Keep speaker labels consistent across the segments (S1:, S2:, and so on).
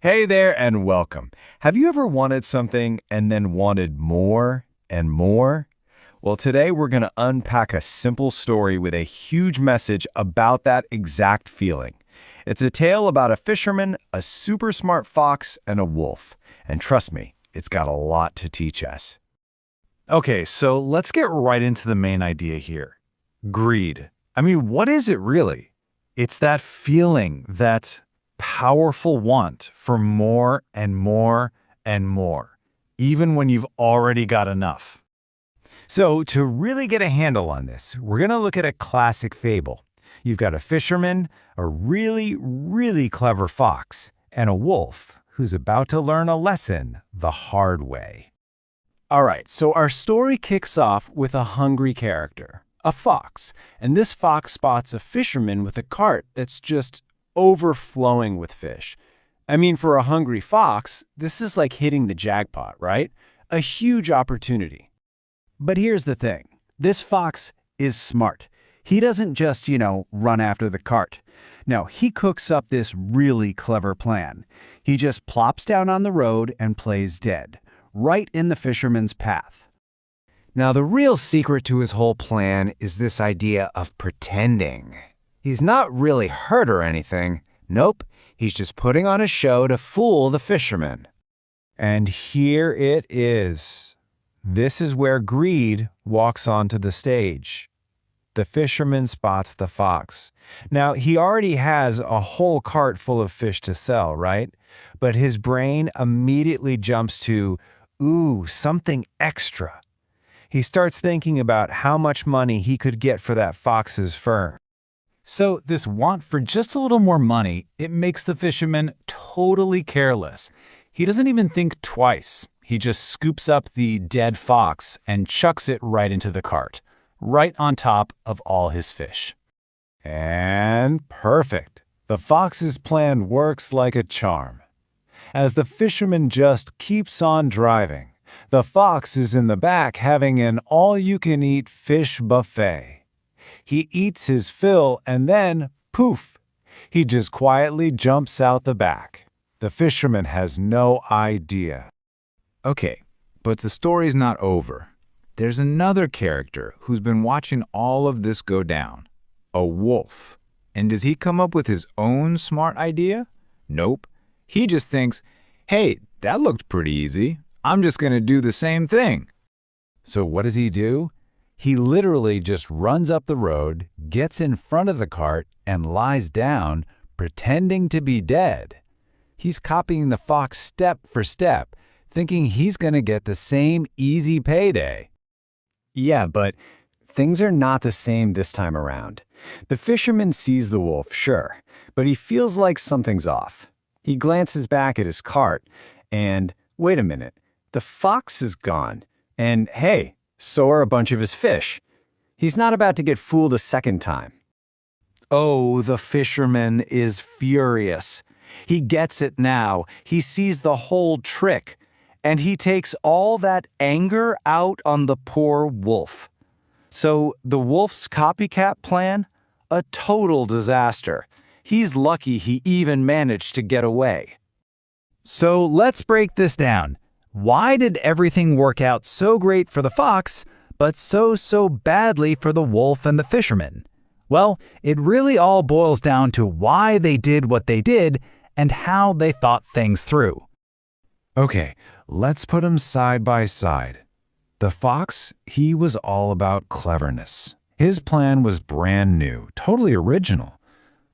S1: Hey there and welcome. Have you ever wanted something and then wanted more and more? Well, today we're going to unpack a simple story with a huge message about that exact feeling. It's a tale about a fisherman, a super smart fox, and a wolf. And trust me, it's got a lot to teach us.
S2: Okay, so let's get right into the main idea here. Greed. I mean, what is it really? It's that feeling, that powerful want for more and more and more, even when you've already got enough.
S1: So to really get a handle on this, we're going to look at a classic fable. You've got a fisherman, a really clever fox, and a wolf who's about to learn a lesson the hard way. All right, so our story kicks off with a hungry character, a fox, and this fox spots a fisherman with a cart that's just overflowing with fish. I mean, for a hungry fox, this is like hitting the jackpot, right? A huge opportunity. But here's the thing. This fox is smart. He doesn't just, run after the cart. No, he cooks up this really clever plan. He just plops down on the road and plays dead, right in the fisherman's path. Now, the real secret to his whole plan is this idea of pretending. He's not really hurt or anything. Nope, he's just putting on a show to fool the fisherman. And here it is. This is where greed walks onto the stage. The fisherman spots the fox. Now, he already has a whole cart full of fish to sell, right? But his brain immediately jumps to, ooh, something extra. He starts thinking about how much money he could get for that fox's fur. So this want for just a little more money, it makes the fisherman totally careless. He doesn't even think twice. He just scoops up the dead fox and chucks it right into the cart, right on top of all his fish. And perfect. The fox's plan works like a charm. As the fisherman just keeps on driving, the fox is in the back having an all-you-can-eat fish buffet. He eats his fill and then, poof, he just quietly jumps out the back. The fisherman has no idea.
S2: Okay, but the story's not over. There's another character who's been watching all of this go down. A wolf. And does he come up with his own smart idea? Nope. He just thinks, hey, that looked pretty easy. I'm just going to do the same thing.
S1: So what does he do? He literally just runs up the road, gets in front of the cart, and lies down, pretending to be dead. He's copying the fox step for step, thinking he's going to get the same easy payday. Yeah, but things are not the same this time around. The fisherman sees the wolf, sure, but he feels like something's off. He glances back at his cart, and wait a minute, the fox is gone, and hey, so are a bunch of his fish. He's not about to get fooled a second time. Oh, the fisherman is furious. He gets it now. He sees the whole trick, and he takes all that anger out on the poor wolf. So the wolf's copycat plan? A total disaster. He's lucky he even managed to get away. So let's break this down. Why did everything work out so great for the fox, but so badly for the wolf and the fisherman? Well, it really all boils down to why they did what they did and how they thought things through. Okay, let's put them side by side. The fox, he was all about cleverness. His plan was brand new, totally original.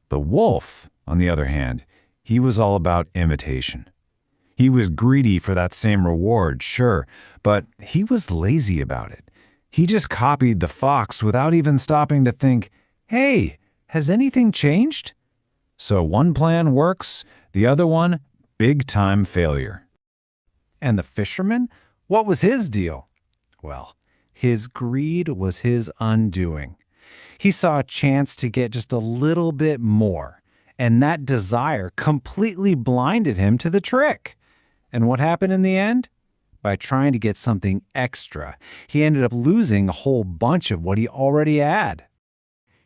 S1: The wolf, on the other hand, he was all about imitation. He was greedy for that same reward, sure, but he was lazy about it. He just copied the fox without even stopping to think, hey, has anything changed? So one plan works, the other one, big-time failure. And the fisherman? What was his deal? Well, his greed was his undoing. He saw a chance to get just a little bit more, and that desire completely blinded him to the trick. And what happened in the end? By trying to get something extra, he ended up losing a whole bunch of what he already had.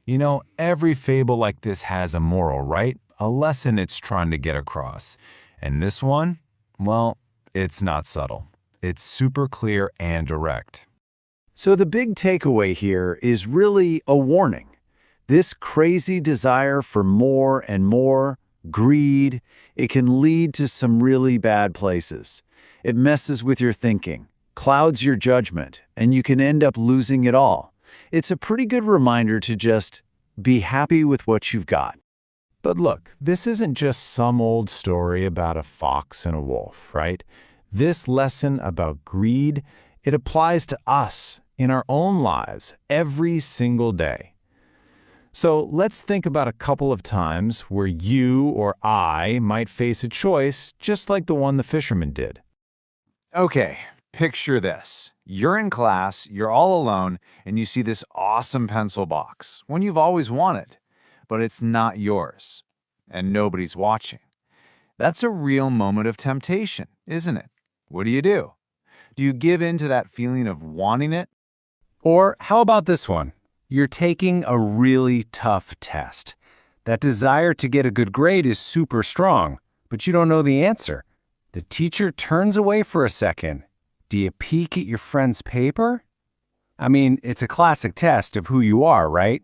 S2: You know, every fable like this has a moral, right? A lesson it's trying to get across. And this one, well, it's not subtle. It's super clear and direct.
S1: So the big takeaway here is really a warning. This crazy desire for more and more, greed, it can lead to some really bad places. It messes with your thinking, clouds your judgment, and you can end up losing it all. It's a pretty good reminder to just be happy with what you've got.
S2: But look, this isn't just some old story about a fox and a wolf, right? This lesson about greed, it applies to us in our own lives every single day. So let's think about a couple of times where you or I might face a choice just like the one the fisherman did. Okay, picture this. You're in class, you're all alone, and you see this awesome pencil box, one you've always wanted, but it's not yours, and nobody's watching. That's a real moment of temptation, isn't it? What do? Do you give in to that feeling of wanting it?
S1: Or how about this one? You're taking a really tough test. That desire to get a good grade is super strong, but you don't know the answer. The teacher turns away for a second. Do you peek at your friend's paper? I mean, it's a classic test of who you are, right?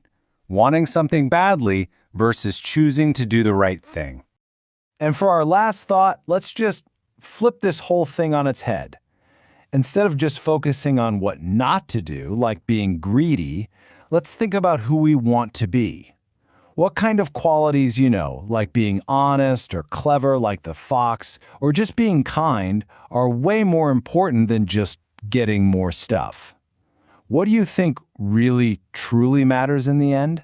S1: Wanting something badly versus choosing to do the right thing. And for our last thought, let's just flip this whole thing on its head. Instead of just focusing on what not to do, like being greedy, let's think about who we want to be. What kind of qualities, like being honest or clever like the fox, or just being kind, are way more important than just getting more stuff? What do you think really, truly matters in the end?